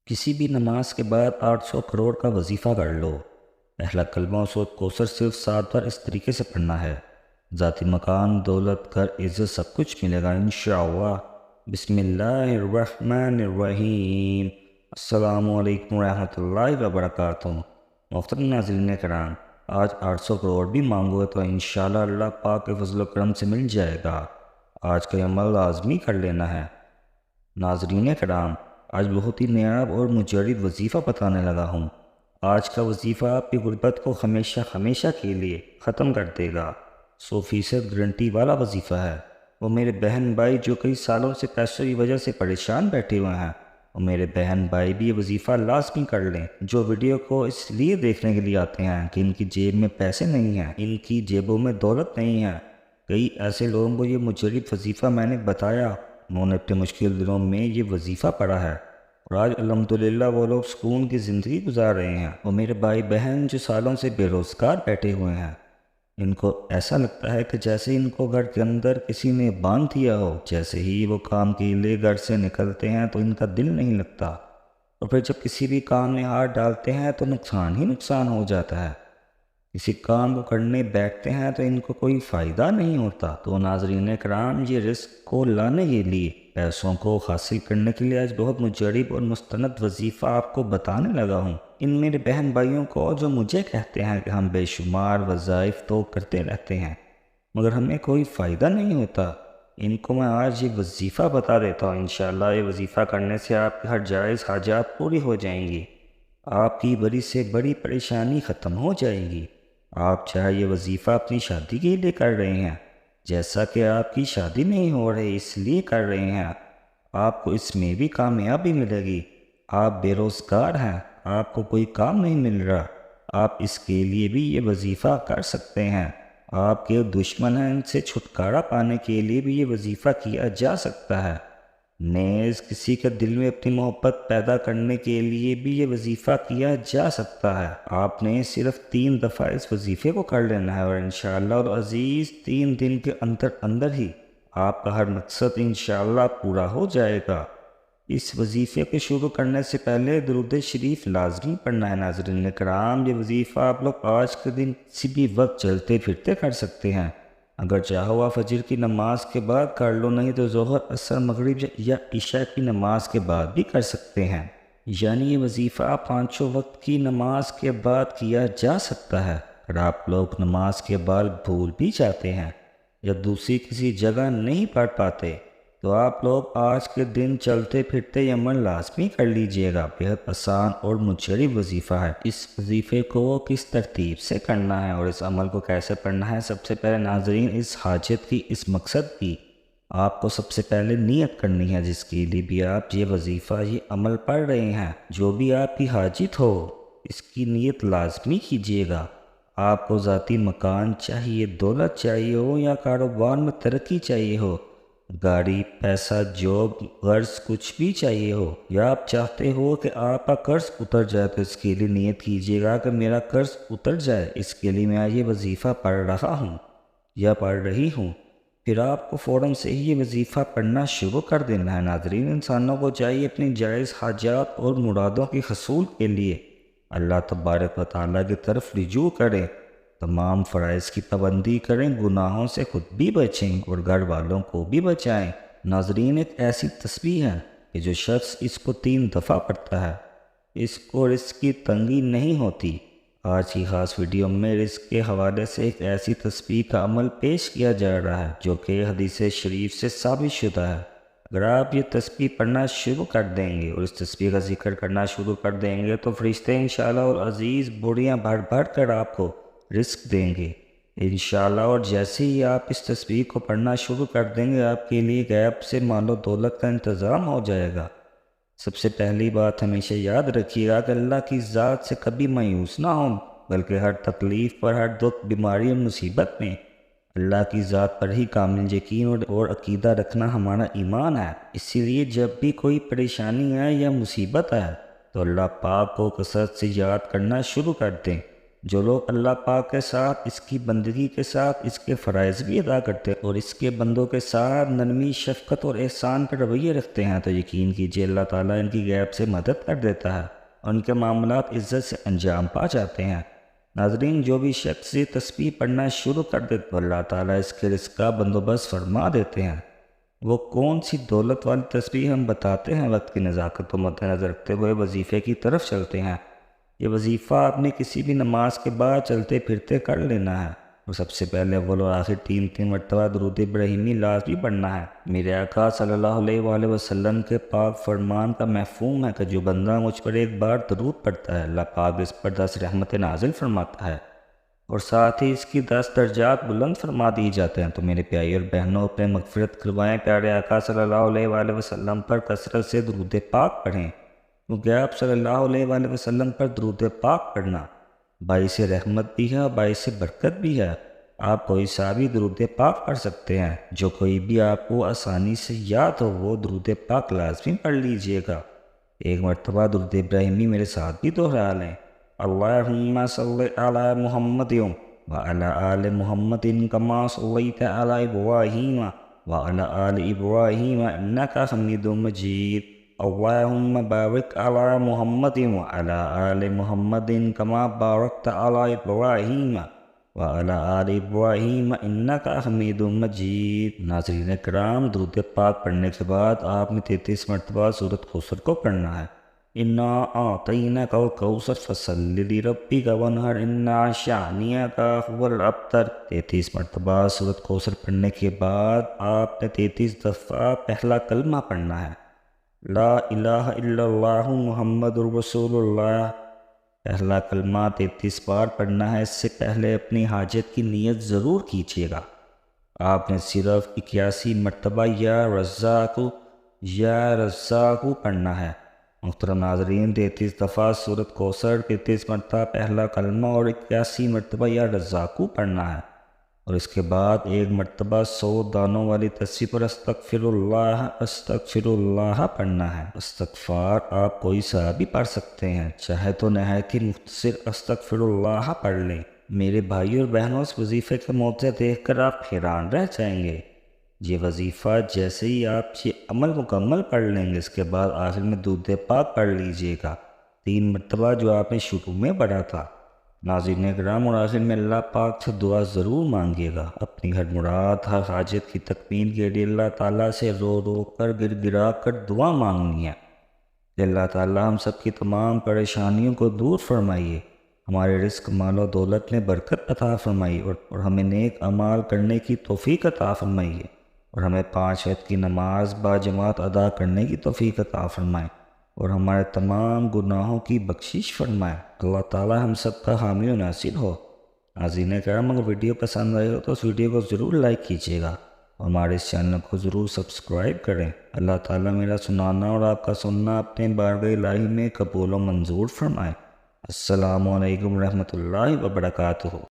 کسی بھی نماز کے بعد 800 کروڑ کا وظیفہ کر لو۔ پہلا کلمہ و سورۃ کوثر صرف 7 بار اس طریقے سے پڑھنا ہے۔ ذاتی مکان، دولت، گھر، عزت سب کچھ ملے گا انشاءاللہ۔ بسم اللہ الرحمن الرحیم۔ السلام علیکم ورحمۃ اللہ وبرکاتہ۔ محترم ناظرین کرام، آج 800 کروڑ بھی مانگو تو انشاءاللہ اللہ پاک کے فضل و کرم سے مل جائے گا۔ آج کا یہ عمل لازمی کر لینا ہے۔ ناظرین کرام، آج بہت ہی نیاب اور مجرد وظیفہ بتانے لگا ہوں۔ آج کا وظیفہ آپ کی غربت کو ہمیشہ ہمیشہ کے لیے ختم کر دے گا۔ 100% گارنٹی والا وظیفہ ہے۔ وہ میرے بہن بھائی جو کئی سالوں سے پیسوں کی وجہ سے پریشان بیٹھے ہوئے ہیں، وہ میرے بہن بھائی بھی یہ وظیفہ لازمی کر لیں، جو ویڈیو کو اس لیے دیکھنے کے لیے آتے ہیں کہ ان کی جیب میں پیسے نہیں ہیں، ان کی جیبوں میں دولت نہیں ہے۔ کئی ایسے لوگوں کو یہ مجرد وظیفہ میں نے بتایا، انہوں نے اپنے مشکل دنوں میں یہ وظیفہ پڑھا ہے، اور آج الحمدللہ وہ لوگ سکون کی زندگی گزار رہے ہیں۔ وہ میرے بھائی بہن جو سالوں سے بے روزگار بیٹھے ہوئے ہیں، ان کو ایسا لگتا ہے کہ جیسے ان کو گھر کے اندر کسی نے باندھ دیا ہو۔ جیسے ہی وہ کام کے لیے گھر سے نکلتے ہیں تو ان کا دل نہیں لگتا، اور پھر جب کسی بھی کام میں ہاتھ ڈالتے ہیں تو نقصان ہی نقصان ہو جاتا ہے۔ کسی کام کو کرنے بیٹھتے ہیں تو ان کو کوئی فائدہ نہیں ہوتا۔ تو ناظرین کرام، یہ رزق کو لانے کے لیے، پیسوں کو حاصل کرنے کے لیے آج بہت مجرب اور مستند وظیفہ آپ کو بتانے لگا ہوں۔ ان میرے بہن بھائیوں کو جو مجھے کہتے ہیں کہ ہم بے شمار وظائف تو کرتے رہتے ہیں مگر ہمیں کوئی فائدہ نہیں ہوتا، ان کو میں آج یہ وظیفہ بتا دیتا ہوں۔ انشاءاللہ یہ وظیفہ کرنے سے آپ کی ہر جائز حاجات پوری ہو جائیں گی، آپ کی بڑی سے بڑی پریشانی ختم ہو جائے گی۔ آپ چاہے یہ وظیفہ اپنی شادی کے لیے کر رہے ہیں، جیسا کہ آپ کی شادی نہیں ہو رہی اس لیے کر رہے ہیں، آپ کو اس میں بھی کامیابی ملے گی۔ آپ بے روزگار ہیں، آپ کو کوئی کام نہیں مل رہا، آپ اس کے لیے بھی یہ وظیفہ کر سکتے ہیں۔ آپ کے دشمن ہیں، ان سے چھٹکارا پانے کے لیے بھی یہ وظیفہ کیا جا سکتا ہے۔ نیز کسی کے دل میں اپنی محبت پیدا کرنے کے لیے بھی یہ وظیفہ کیا جا سکتا ہے۔ آپ نے صرف 3 دفعہ اس وظیفے کو کر لینا ہے، اور انشاءاللہ العزیز 3 دن کے اندر اندر ہی آپ کا ہر مقصد انشاءاللہ پورا ہو جائے گا۔ اس وظیفے کو شروع کرنے سے پہلے درود شریف لازمی پڑھنا ہے۔ ناظرین کرام، یہ وظیفہ آپ لوگ آج کے دن کسی بھی وقت چلتے پھرتے کر سکتے ہیں۔ اگر چاہو آپ فجر کی نماز کے بعد کر لو، نہیں تو ظہر، عصر، مغرب یا عشاء کی نماز کے بعد بھی کر سکتے ہیں۔ یعنی یہ وظیفہ 5 وقت کی نماز کے بعد کیا جا سکتا ہے۔ اگر آپ لوگ نماز کے بعد بھول بھی جاتے ہیں یا دوسری کسی جگہ نہیں پڑھ پاتے تو آپ لوگ آج کے دن چلتے پھرتے یہ عمل لازمی کر لیجئے گا۔ بہت آسان اور مجرب وظیفہ ہے۔ اس وظیفے کو کس ترتیب سے کرنا ہے اور اس عمل کو کیسے پڑھنا ہے، سب سے پہلے ناظرین اس حاجت کی، اس مقصد کی آپ کو سب سے پہلے نیت کرنی ہے، جس کے لیے بھی آپ یہ وظیفہ، یہ عمل پڑھ رہے ہیں۔ جو بھی آپ کی حاجت ہو، اس کی نیت لازمی کیجئے گا۔ آپ کو ذاتی مکان چاہیے، دولت چاہیے ہو، یا کاروبار میں ترقی چاہیے ہو، گاڑی، پیسہ، جاب، قرض کچھ بھی چاہیے ہو، یا آپ چاہتے ہو کہ آپ کا قرض اتر جائے، تو اس کے لیے نیت کیجیے گا کہ میرا قرض اتر جائے، اس کے لیے میں یہ وظیفہ پڑھ رہا ہوں یا پڑھ رہی ہوں۔ پھر آپ کو فوراً سے ہی یہ وظیفہ پڑھنا شروع کر دینا ہے۔ ناظرین، انسانوں کو چاہیے اپنی جائز حاجات اور مرادوں کے حصول کے لیے اللہ تبارک و تعالیٰ کی طرف رجوع کریں، تمام فرائض کی پابندی کریں، گناہوں سے خود بھی بچیں اور گھر والوں کو بھی بچائیں۔ ناظرین، ایک ایسی تسبیح ہے کہ جو شخص اس کو 3 دفعہ پڑھتا ہے، اس کو رزق کی تنگی نہیں ہوتی۔ آج کی خاص ویڈیو میں رزق کے حوالے سے ایک ایسی تسبیح کا عمل پیش کیا جا رہا ہے جو کہ حدیث شریف سے ثابت شدہ ہے۔ اگر آپ یہ تسبیح پڑھنا شروع کر دیں گے اور اس تسبیح کا ذکر کرنا شروع کر دیں گے تو فرشتے انشاءاللہ اور عزیز بوریاں بھر بھر کر آپ کو رزق دیں گے انشاءاللہ۔ اور جیسے ہی آپ اس تسبیح کو پڑھنا شروع کر دیں گے، آپ کے لیے غیب سے مال و دولت کا انتظام ہو جائے گا۔ سب سے پہلی بات ہمیشہ یاد رکھیے گا کہ اللہ کی ذات سے کبھی مایوس نہ ہوں، بلکہ ہر تکلیف پر، ہر دکھ، بیماری اور مصیبت میں اللہ کی ذات پر ہی کامل یقین اور عقیدہ رکھنا ہمارا ایمان ہے۔ اسی لیے جب بھی کوئی پریشانی آئے یا مصیبت آئے تو اللہ پاک کو کثرت سے یاد کرنا شروع کر دیں۔ جو لوگ اللہ پاک کے ساتھ اس کی بندگی کے ساتھ اس کے فرائض بھی ادا کرتے ہیں اور اس کے بندوں کے ساتھ نرمی، شفقت اور احسان پر رویے رکھتے ہیں، تو یقین کیجیے اللہ تعالیٰ ان کی غیب سے مدد کر دیتا ہے اور ان کے معاملات عزت سے انجام پا جاتے ہیں۔ ناظرین، جو بھی شخص یہ تسبیح پڑھنا شروع کر دے تو اللہ تعالیٰ اس کے رزق کا بندوبست فرما دیتے ہیں۔ وہ کون سی دولت والی تسبیح ہم بتاتے ہیں، وقت کی نزاکت کو مد نظر رکھتے ہوئے وظیفے کی طرف چلتے ہیں۔ یہ وظیفہ آپ نے کسی بھی نماز کے بعد چلتے پھرتے کر لینا ہے، اور سب سے پہلے اول اور آخر 3 مرتبہ درود ابراہیمی لازمی پڑھنا ہے۔ میرے آقا صلی اللہ علیہ وآلہ وسلم کے پاک فرمان کا مفہوم ہے کہ جو بندہ مجھ پر ایک بار درود پڑھتا ہے، اللہ پاک اس پر 10 رحمت نازل فرماتا ہے اور ساتھ ہی اس کی 10 درجات بلند فرما دی جاتے ہیں۔ تو میرے پیارے اور بہنوں، اپنے مغفرت کروائیں، پیارے آقا صلی اللہ علیہ وآلہ وسلم پر کثرت سے درود پاک پڑھیں، کیونکہ آپ صلی اللہ علیہ وآلہ وسلم پر درود پاک پڑھنا باعث رحمت بھی ہے اور باعث برکت بھی ہے۔ آپ کوئی سا بھی درود پاک پڑھ سکتے ہیں، جو کوئی بھی آپ کو آسانی سے یاد ہو وہ درود پاک لازمی پڑھ لیجئے گا۔ ایک مرتبہ درود ابراہیمی میرے ساتھ بھی دہرا لیں۔ اللہم صلی علی محمد وعلی آل محمد کما صلیت علی ابراہیم وعلی آل ابراہیم انک حمید مجید۔ اللہم بارک علی محمد وعلی آل محمد کما بارکت علی ابراہیم وعلی آل ابراہیم انک حمید مجید۔ ناظرین کرام، درود پاک پڑھنے کے بعد آپ نے 33 مرتبہ سورۃ کوثر کو پڑھنا ہے۔ انا اعطیناک الکوثر فصل لربک وانحر ان شانئک هو الابتر۔ 33 مرتبہ سورۃ کوثر پڑھنے کے بعد آپ نے 33 دفعہ پہلا کلمہ پڑھنا ہے، لا الہ الا اللہ محمد رسول اللہ۔ پہلا کلمہ 33 بار پڑھنا ہے۔ اس سے پہلے اپنی حاجت کی نیت ضرور کیجیے گا۔ آپ نے صرف 81 مرتبہ یا رزاق پڑھنا ہے۔ محترم ناظرین، 33 دفعہ سورۃ کوثر، 33 مرتبہ پہلا کلمہ اور 81 مرتبہ یا رزاق پڑھنا ہے، اور اس کے بعد ایک مرتبہ 100 دانوں والی تسبیح پر استغفر اللہ پڑھنا ہے۔ استغفار آپ کوئی سا بھی پڑھ سکتے ہیں، چاہے تو نہایت ہی مختصر استغفر اللہ پڑھ لیں۔ میرے بھائی اور بہنوں، اس وظیفے کا موقع دیکھ کر آپ حیران رہ جائیں گے۔ یہ وظیفہ جیسے ہی آپ یہ عمل مکمل پڑھ لیں گے، اس کے بعد آخر میں درود پاک پڑھ لیجئے گا 3 مرتبہ، جو آپ نے شروع میں پڑھا تھا۔ ناظرین کرام، اور آخر میں اللہ پاک سے دعا ضرور مانگیے گا۔ اپنی ہر مراد، ہر حاجت کی تکمیل کے لیے اللہ تعالیٰ سے رو رو کر، گر گرا کر دعا مانگنی ہے کہ اللہ تعالیٰ ہم سب کی تمام پریشانیوں کو دور فرمائیے، ہمارے رزق، مال و دولت میں برکت عطا فرمائیے، اور ہمیں نیک اعمال کرنے کی توفیق عطا فرمائیے، اور ہمیں 5 وقت کی نماز باجماعت ادا کرنے کی توفیق عطا فرمائے، اور ہمارے تمام گناہوں کی بخشش فرمائے۔ اللہ تعالیٰ ہم سب کا حامی و ناصر ہو۔ ناظرین کرام، اگر ویڈیو پسند آئے ہو تو اس ویڈیو کو ضرور لائک کیجیے گا اور ہمارے اس چینل کو ضرور سبسکرائب کریں۔ اللہ تعالیٰ میرا سنانا اور آپ کا سننا اپنے بارگاہ الہی میں قبول و منظور فرمائے۔ السلام علیکم ورحمۃ اللہ وبرکاتہ۔